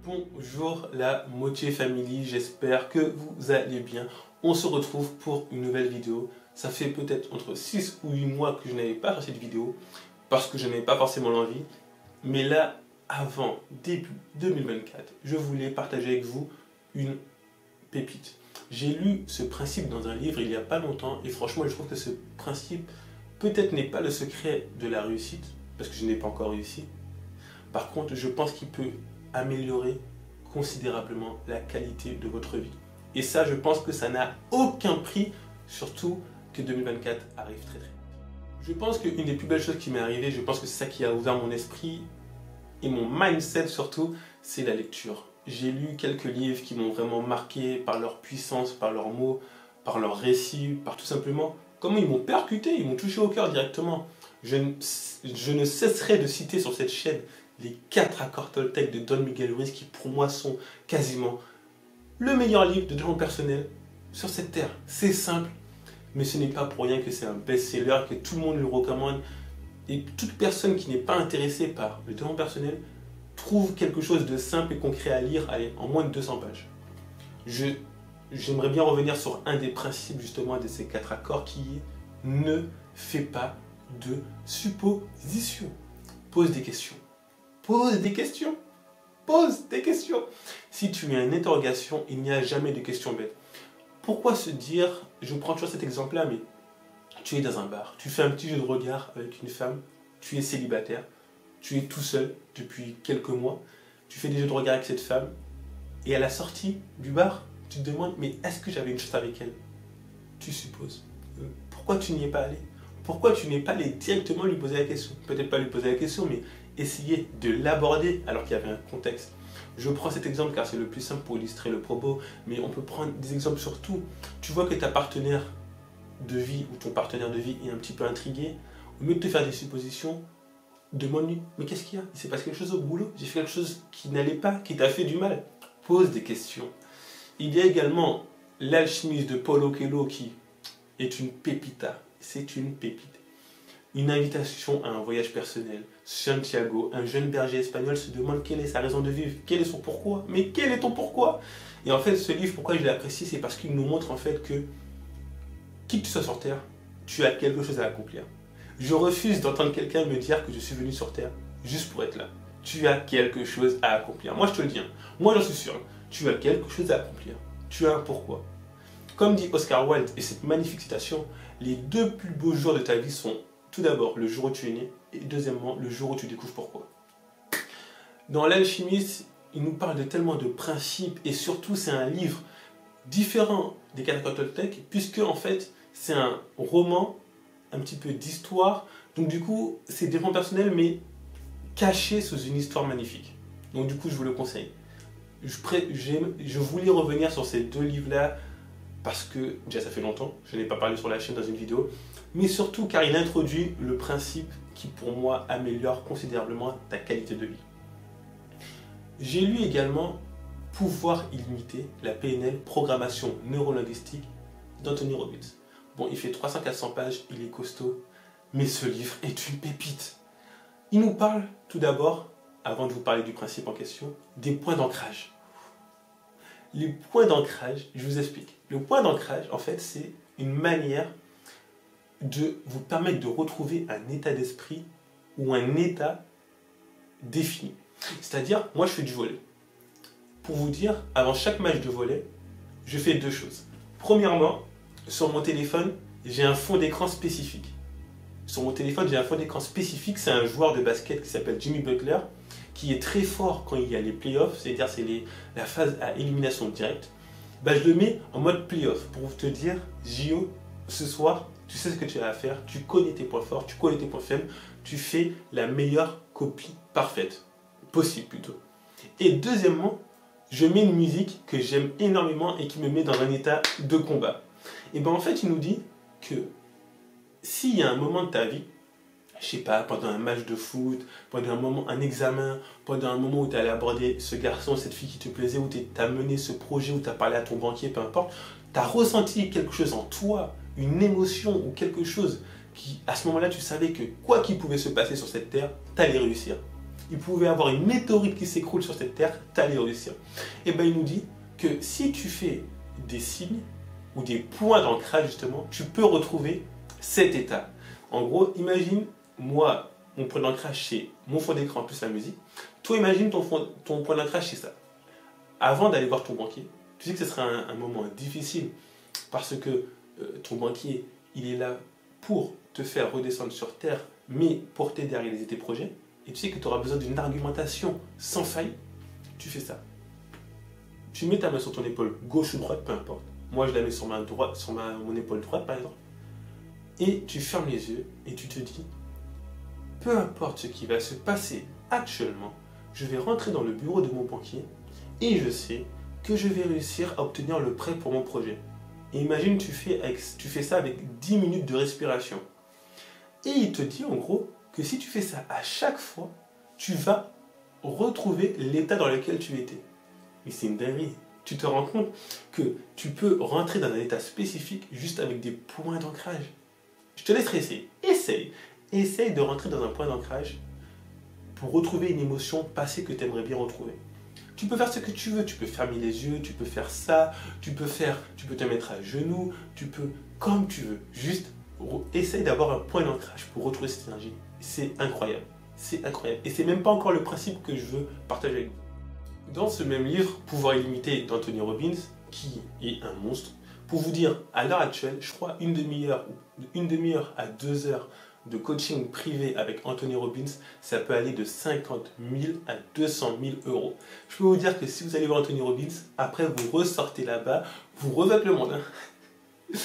Bonjour la Motier Family, j'espère que vous allez bien. On se retrouve pour une nouvelle vidéo. Ça fait peut-être entre 6 ou 8 mois que je n'avais pas fait cette vidéo parce que je n'avais pas forcément l'envie. Mais là, avant début 2024, je voulais partager avec vous une pépite. J'ai lu ce principe dans un livre il n'y a pas longtemps et franchement, je trouve que ce principe peut-être n'est pas le secret de la réussite parce que je n'ai pas encore réussi. Par contre, je pense qu'il peut améliorer considérablement la qualité de votre vie. Et ça, je pense que ça n'a aucun prix, surtout que 2024 arrive très vite. Je pense qu'une des plus belles choses qui m'est arrivée, je pense que c'est ça qui a ouvert mon esprit et mon mindset surtout, c'est la lecture. J'ai lu quelques livres qui m'ont vraiment marqué par leur puissance, par leurs mots, par leurs récits, par tout simplement comment ils m'ont percuté, ils m'ont touché au cœur directement. Je ne cesserai de citer sur cette chaîne les 4 accords Toltec de Don Miguel Ruiz qui pour moi sont quasiment le meilleur livre de développement personnel sur cette terre. C'est simple, mais ce n'est pas pour rien que c'est un best-seller, que tout le monde le recommande. Et toute personne qui n'est pas intéressée par le développement personnel trouve quelque chose de simple et concret à lire en moins de 200 pages. J'aimerais bien revenir sur un des principes justement de ces 4 accords qui est ne fais pas de suppositions. Pose des questions. Pose des questions. Pose des questions. Si tu as une interrogation, il n'y a jamais de questions bêtes. Pourquoi se dire, je prends toujours cet exemple-là, mais tu es dans un bar, tu fais un petit jeu de regard avec une femme, tu es célibataire, tu es tout seul depuis quelques mois, tu fais des jeux de regard avec cette femme, et à la sortie du bar, tu te demandes, mais est-ce que j'avais une chose avec elle? Tu supposes. Pourquoi tu n'y es pas allé? Pourquoi tu n'es pas allé directement lui poser la question? Peut-être pas lui poser la question, mais essayer de l'aborder alors qu'il y avait un contexte. Je prends cet exemple car c'est le plus simple pour illustrer le propos, mais on peut prendre des exemples sur tout. Tu vois que ta partenaire de vie ou ton partenaire de vie est un petit peu intrigué, au lieu de te faire des suppositions, demande-lui, mais qu'est-ce qu'il y a? Il s'est passé quelque chose au boulot? J'ai fait quelque chose qui n'allait pas, qui t'a fait du mal? Pose des questions. Il y a également l'alchimiste de Paulo Coelho qui est une pépita. C'est une pépite. Une invitation à un voyage personnel. Santiago, un jeune berger espagnol, se demande quelle est sa raison de vivre, quel est son pourquoi. Mais quel est ton pourquoi? Et en fait, ce livre, pourquoi je l'apprécie, c'est parce qu'il nous montre en fait que, qui que tu sois sur Terre, tu as quelque chose à accomplir. Je refuse d'entendre quelqu'un me dire que je suis venu sur Terre juste pour être là. Tu as quelque chose à accomplir. Moi, je te le dis. Moi, j'en suis sûr. Tu as quelque chose à accomplir. Tu as un pourquoi. Comme dit Oscar Wilde, et cette magnifique citation, les 2 plus beaux jours de ta vie sont tout d'abord le jour où tu es né et deuxièmement le jour où tu découvres pourquoi. Dans l'alchimiste, il nous parle de tellement de principes et surtout c'est un livre différent des 4 accords Toltec puisque en fait c'est un roman un petit peu d'histoire. Donc du coup c'est développement personnel mais caché sous une histoire magnifique. Donc du coup je vous le conseille. Je voulais revenir sur ces 2 livres-là parce que, déjà ça fait longtemps, je n'ai pas parlé sur la chaîne dans une vidéo, mais surtout car il introduit le principe qui pour moi améliore considérablement ta qualité de vie. J'ai lu également Pouvoir illimité, la PNL, programmation neurolinguistique d'Anthony Robbins. Bon, il fait 300-400 pages, il est costaud, mais ce livre est une pépite. Il nous parle tout d'abord, avant de vous parler du principe en question, des points d'ancrage. Les points d'ancrage, je vous explique. Le point d'ancrage, en fait, c'est une manière de vous permettre de retrouver un état d'esprit ou un état défini. C'est-à-dire, moi, je fais du volley. Pour vous dire, avant chaque match de volley, je fais 2 choses. Premièrement, sur mon téléphone, j'ai un fond d'écran spécifique. Sur mon téléphone, j'ai un fond d'écran spécifique. C'est un joueur de basket qui s'appelle Jimmy Butler, qui est très fort quand il y a les playoffs, c'est-à-dire c'est la phase à élimination directe. Bah, je le mets en mode playoff pour te dire, Gio, ce soir, tu sais ce que tu as à faire, tu connais tes points forts, tu connais tes points faibles, tu fais la meilleure copie parfaite, possible plutôt. Et deuxièmement, je mets une musique que j'aime énormément et qui me met dans un état de combat. Et bien en fait, il nous dit que s'il y a un moment de ta vie, je sais pas, pendant un match de foot, pendant un moment, un examen, pendant un moment où tu allais aborder ce garçon, cette fille qui te plaisait, où tu as mené ce projet, où tu as parlé à ton banquier, peu importe, tu as ressenti quelque chose en toi, une émotion ou quelque chose qui, à ce moment-là, tu savais que quoi qu'il pouvait se passer sur cette terre, tu allais réussir. il pouvait avoir une météorite qui s'écroule sur cette terre, tu allais réussir. Et bien il nous dit que si tu fais des signes ou des points d'ancrage justement, tu peux retrouver cet état. En gros, imagine, moi, mon point d'ancrage c'est mon fond d'écran plus la musique. Toi, imagine ton point d'ancrage c'est ça. Avant d'aller voir ton banquier, tu sais que ce sera un moment difficile parce que ton banquier, il est là pour te faire redescendre sur terre, mais pour t'aider à réaliser tes projets. Et tu sais que tu auras besoin d'une argumentation sans faille. Tu fais ça. Tu mets ta main sur ton épaule gauche ou droite, peu importe. Moi, je la mets sur ma droite, sur mon épaule droite, par exemple. Et tu fermes les yeux et tu te dis, peu importe ce qui va se passer actuellement, je vais rentrer dans le bureau de mon banquier et je sais que je vais réussir à obtenir le prêt pour mon projet. Et imagine, tu fais ça avec 10 minutes de respiration. Et il te dit en gros que si tu fais ça à chaque fois, tu vas retrouver l'état dans lequel tu étais. Mais c'est une dinguerie. Tu te rends compte que tu peux rentrer dans un état spécifique juste avec des points d'ancrage. Je te laisserai essayer. Essaye de rentrer dans un point d'ancrage pour retrouver une émotion passée que tu aimerais bien retrouver. Tu peux faire ce que tu veux, tu peux fermer les yeux, tu peux faire ça, tu peux te mettre à genoux, tu peux, comme tu veux. Juste, essaye d'avoir un point d'ancrage pour retrouver cette énergie. C'est incroyable. C'est incroyable. Et c'est même pas encore le principe que je veux partager avec vous. Dans ce même livre, Pouvoir illimité d'Anthony Robbins, qui est un monstre, pour vous dire, à l'heure actuelle, je crois une demi-heure à 2 heures de coaching privé avec Anthony Robbins, ça peut aller de 50 000 à 200 000 euros. Je peux vous dire que si vous allez voir Anthony Robbins, après vous ressortez là-bas, vous revêtez le monde. Hein.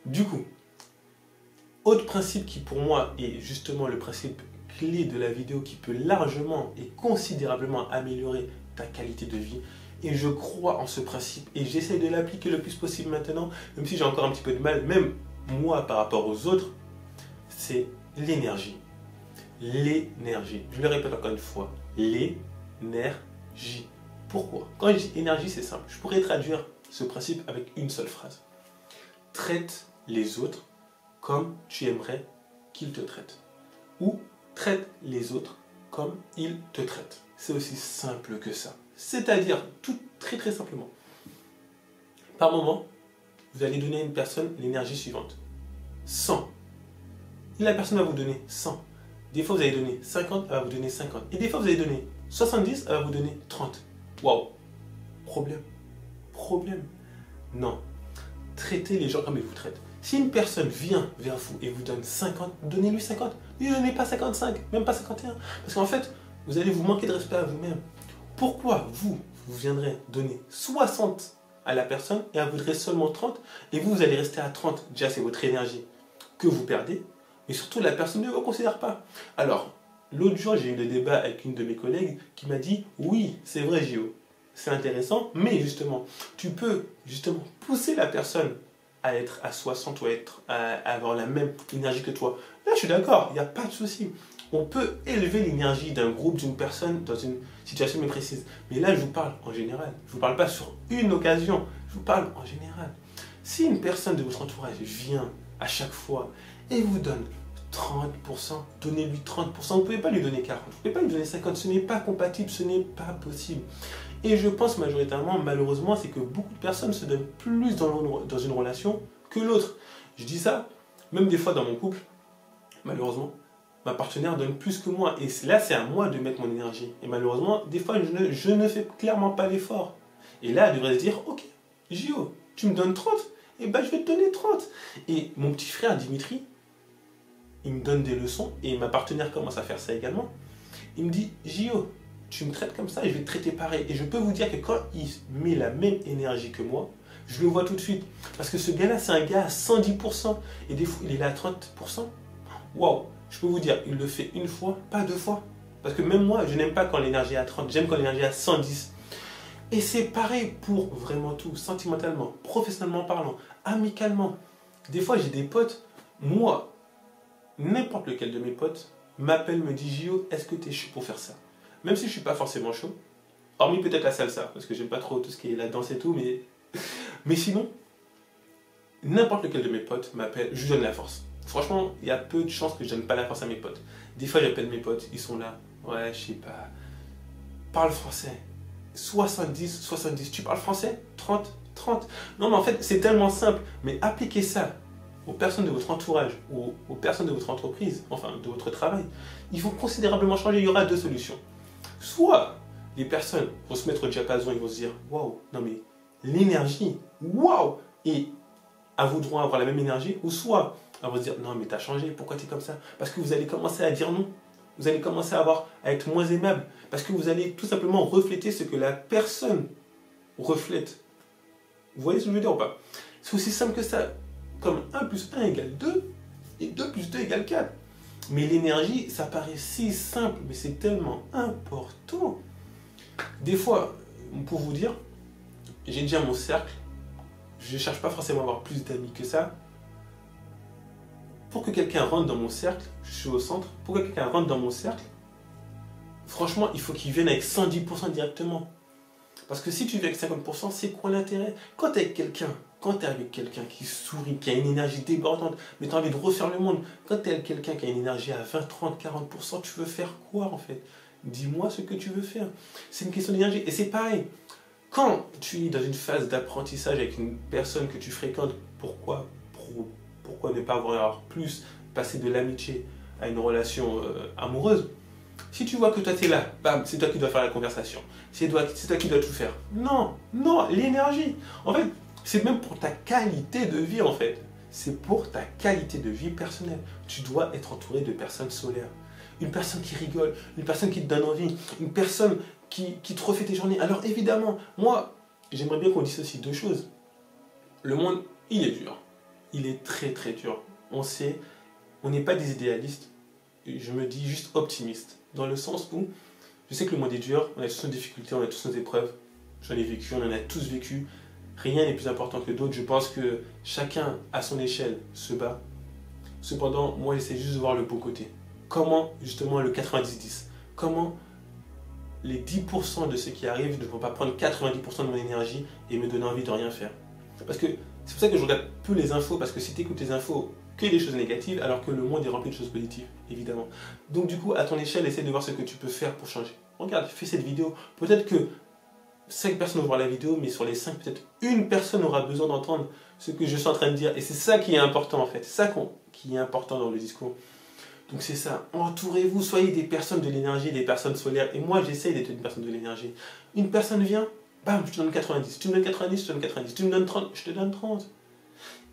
Du coup, autre principe qui pour moi est justement le principe clé de la vidéo qui peut largement et considérablement améliorer ta qualité de vie. Et je crois en ce principe et j'essaie de l'appliquer le plus possible maintenant, même si j'ai encore un petit peu de mal, même moi par rapport aux autres, c'est l'énergie. L'énergie. Je le répète encore une fois. L'énergie. Pourquoi? Quand je dis énergie, c'est simple. Je pourrais traduire ce principe avec une seule phrase. Traite les autres comme tu aimerais qu'ils te traitent. Ou traite les autres comme ils te traitent. C'est aussi simple que ça. C'est-à-dire, tout très très simplement. Par moment, vous allez donner à une personne l'énergie suivante. 100. Et la personne va vous donner 100. Des fois, vous allez donner 50, elle va vous donner 50. Et des fois, vous allez donner 70, elle va vous donner 30. Waouh! Problème. Problème. Non. Traitez les gens comme ils vous traitent. Si une personne vient vers vous et vous donne 50, donnez-lui 50. Ne donnez pas 55, même pas 51. Parce qu'en fait, vous allez vous manquer de respect à vous-même. Pourquoi vous viendrez donner 60 à la personne et elle voudrait seulement 30 et vous allez rester à 30? Déjà, c'est votre énergie que vous perdez. Et surtout, la personne ne vous considère pas. Alors, l'autre jour, j'ai eu le débat avec une de mes collègues qui m'a dit « Oui, c'est vrai, Gio, c'est intéressant, mais justement, tu peux justement pousser la personne à être à 60 ou à avoir la même énergie que toi. » Là, je suis d'accord, il n'y a pas de souci. On peut élever l'énergie d'un groupe, d'une personne dans une situation bien précise. Mais là, je vous parle en général. Je ne vous parle pas sur une occasion, je vous parle en général. Si une personne de votre entourage vient à chaque fois et vous donne 30%, donnez-lui 30%. Vous ne pouvez pas lui donner 40%, vous ne pouvez pas lui donner 50%. Ce n'est pas compatible, ce n'est pas possible. Et je pense majoritairement, malheureusement, c'est que beaucoup de personnes se donnent plus dans une relation que l'autre. Je dis ça, même des fois dans mon couple, malheureusement, ma partenaire donne plus que moi. Et là, c'est à moi de mettre mon énergie. Et malheureusement, des fois, je ne fais clairement pas l'effort. Et là, elle devrait se dire, ok, Gio, tu me donnes 30, et ben je vais te donner 30. Et mon petit frère Dimitri, il me donne des leçons, et ma partenaire commence à faire ça également. Il me dit, Gio, tu me traites comme ça, et je vais te traiter pareil. Et je peux vous dire que quand il met la même énergie que moi, je le vois tout de suite. Parce que ce gars-là, c'est un gars à 110%. Et des fois, il est là à 30%. Waouh! Je peux vous dire, il le fait une fois, pas 2 fois. Parce que même moi, je n'aime pas quand l'énergie est à 30, j'aime quand l'énergie est à 110. Et c'est pareil pour vraiment tout, sentimentalement, professionnellement parlant, amicalement. Des fois, j'ai des potes, moi, n'importe lequel de mes potes m'appelle, me dit, Gio, est-ce que tu es chaud pour faire ça? Même si je ne suis pas forcément chaud, hormis peut-être la salsa, parce que j'aime pas trop tout ce qui est la danse et tout, mais sinon, n'importe lequel de mes potes m'appelle, je lui donne la force. Franchement, il y a peu de chances que je donne pas la force à mes potes. Des fois, j'appelle mes potes, ils sont là. Ouais, je sais pas. Parle français. 70, 70. Tu parles français? 30, 30. Non, mais en fait, c'est tellement simple. Mais appliquez ça aux personnes de votre entourage, aux personnes de votre entreprise, enfin, de votre travail. Ils vont considérablement changer. Il y aura deux solutions. Soit les personnes vont se mettre au diapason, ils vont se dire waouh, non mais l'énergie, waouh, et elles voudront avoir la même énergie, ou soit elles vont se dire non mais t'as changé, pourquoi t'es comme ça? Parce que vous allez commencer à dire non, vous allez commencer à être moins aimable, parce que vous allez tout simplement refléter ce que la personne reflète. Vous voyez ce que je veux dire ou pas? C'est aussi simple que ça, comme 1 plus 1 égale 2, et 2 plus 2 égale 4. Mais l'énergie, ça paraît si simple, mais c'est tellement important. Des fois, pour vous dire, j'ai déjà mon cercle, je ne cherche pas forcément à avoir plus d'amis que ça. Pour que quelqu'un rentre dans mon cercle, je suis au centre, pour que quelqu'un rentre dans mon cercle, franchement, il faut qu'il vienne avec 110% directement. Parce que si tu viens avec 50%, c'est quoi l'intérêt? Quand tu es avec quelqu'un qui sourit, qui a une énergie débordante, mais tu as envie de refaire le monde, quand tu es avec quelqu'un qui a une énergie à 20, 30, 40%, tu veux faire quoi en fait? Dis-moi ce que tu veux faire. C'est une question d'énergie. Et c'est pareil. Quand tu es dans une phase d'apprentissage avec une personne que tu fréquentes, pourquoi ne pas avoir plus, passer de l'amitié à une relation amoureuse? Si tu vois que toi tu es là, bam, c'est toi qui dois faire la conversation. C'est toi qui dois tout faire. Non, non, l'énergie. En fait, c'est même pour ta qualité de vie en fait. C'est pour ta qualité de vie personnelle. Tu dois être entouré de personnes solaires. Une personne qui rigole, une personne qui te donne envie, une personne qui te refait tes journées. Alors évidemment, moi, j'aimerais bien qu'on dissocie deux choses. Le monde, il est dur. Il est très très dur. On sait, on n'est pas des idéalistes. Je me dis juste optimiste. Dans le sens où, je sais que le monde est dur, on a tous nos difficultés, on a tous nos épreuves. J'en ai vécu, on en a tous vécu. Rien n'est plus important que d'autres. Je pense que chacun, à son échelle, se bat. Cependant, moi, j'essaie juste de voir le beau côté. Comment, justement, le 90-10? Comment les 10% de ce qui arrive ne vont pas prendre 90% de mon énergie et me donner envie de rien faire? Parce que c'est pour ça que je regarde peu les infos, parce que si tu écoutes les infos, que des choses négatives, alors que le monde est rempli de choses positives, évidemment. Donc du coup, à ton échelle, essaie de voir ce que tu peux faire pour changer. Regarde, fais cette vidéo. Peut-être que 5 personnes vont voir la vidéo, mais sur les 5, peut-être une personne aura besoin d'entendre ce que je suis en train de dire. Et c'est ça qui est important en fait. C'est ça qui est important dans le discours. Donc c'est ça. Entourez-vous, soyez des personnes de l'énergie, des personnes solaires. Et moi, j'essaye d'être une personne de l'énergie. Une personne vient, bam, je te donne 90. Tu me donnes 90, je te donne 90. Tu me donnes 30, je te donne 30.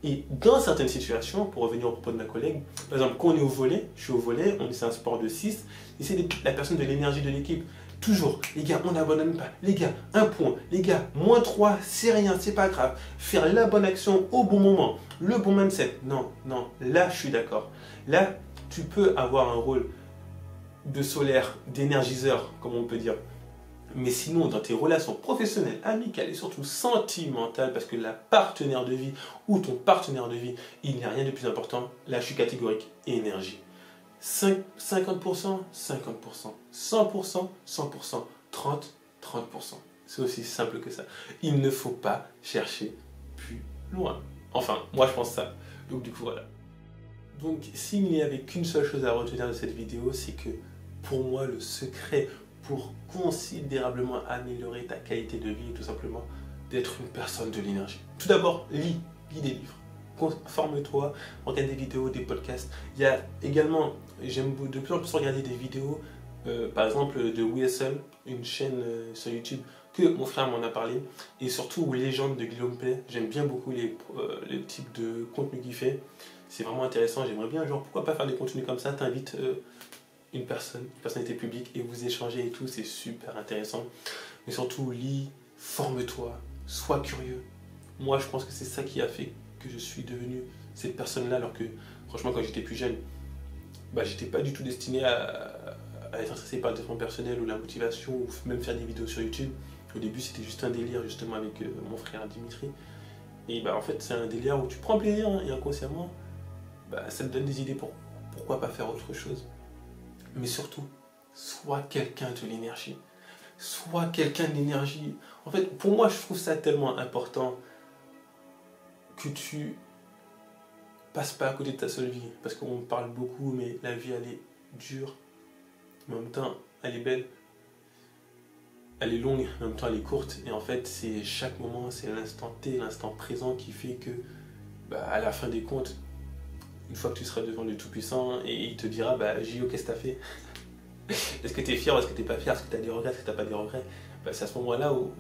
Et dans certaines situations, pour revenir au propos de ma collègue, par exemple, quand on est au volley, je suis au volley, c'est un sport de 6, et c'est la personne de l'énergie de l'équipe. Toujours, les gars, on n'abandonne pas. Les gars, 1 point. Les gars, -3, c'est rien, c'est pas grave. Faire la bonne action au bon moment, le bon mindset. Non, non, là, je suis d'accord. Là, tu peux avoir un rôle de solaire, d'énergiseur, comme on peut dire. Mais sinon, dans tes relations professionnelles, amicales et surtout sentimentales, parce que la partenaire de vie ou ton partenaire de vie, il n'y a rien de plus important. Là, je suis catégorique, énergie. 50%, 50%, 100%, 100%, 30%, 30%. C'est aussi simple que ça. Il ne faut pas chercher plus loin. Enfin, moi je pense ça. Donc du coup, voilà. Donc, s'il n'y avait qu'une seule chose à retenir de cette vidéo, c'est que pour moi, le secret pour considérablement améliorer ta qualité de vie est tout simplement d'être une personne de l'énergie. Tout d'abord, lis des livres. Forme-toi, regarde des vidéos, des podcasts. Il y a également, j'aime de plus en plus regarder des vidéos, par exemple de WSL, une chaîne sur YouTube que mon frère m'en a parlé, et surtout Légende de Guillaume Play. J'aime bien beaucoup les types de contenu qu'il fait. C'est vraiment intéressant. J'aimerais bien, genre, pourquoi pas faire des contenus comme ça, t'invites une personnalité publique, et vous échangez et tout, c'est super intéressant. Mais surtout, lis, forme-toi, sois curieux. Moi, je pense que c'est ça qui a fait que je suis devenu cette personne-là, alors que, franchement, quand j'étais plus jeune, bah, j'étais pas du tout destiné à être intéressé par le développement personnel ou la motivation, ou même faire des vidéos sur YouTube. Au début, c'était juste un délire, justement, avec mon frère Dimitri. Et bah, en fait, c'est un délire où tu prends plaisir, hein, et inconsciemment, bah, ça te donne des idées pour pourquoi pas faire autre chose. Mais surtout, sois quelqu'un de l'énergie. Sois quelqu'un d'énergie. En fait, pour moi, je trouve ça tellement important que tu passes pas à côté de ta seule vie. Parce qu'on parle beaucoup, mais la vie, elle est dure. Mais en même temps, elle est belle, elle est longue, en même temps elle est courte. Et en fait, c'est chaque moment, c'est l'instant T, l'instant présent qui fait que, à la fin des comptes, une fois que tu seras devant le Tout-Puissant et il te dira, Gio, qu'est-ce que tu as fait? Est-ce que tu es fier ou est-ce que tu n'es pas fier? Est-ce que tu as des regrets? Est-ce que tu n'as pas des regrets? C'est à ce moment-là où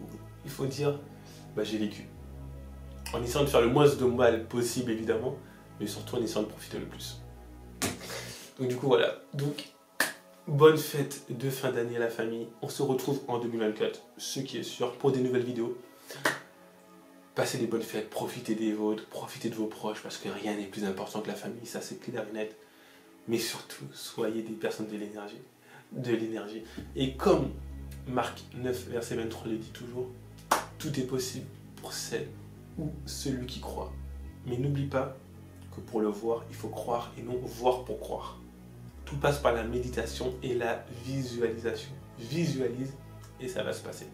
il faut dire, j'ai vécu. En essayant de faire le moins de mal possible, évidemment, mais surtout en essayant de profiter le plus. Donc du coup, voilà. Donc, bonne fête de fin d'année à la famille. On se retrouve en 2024, ce qui est sûr, pour des nouvelles vidéos. Passez des bonnes fêtes, profitez des vôtres, profitez de vos proches, parce que rien n'est plus important que la famille, ça c'est clair et net. Mais surtout, soyez des personnes de l'énergie. Et comme Marc 9, verset 23 le dit toujours, tout est possible pour celle ou celui qui croit. Mais n'oublie pas que pour le voir, il faut croire et non voir pour croire. Tout passe par la méditation et la visualisation. Visualise et ça va se passer.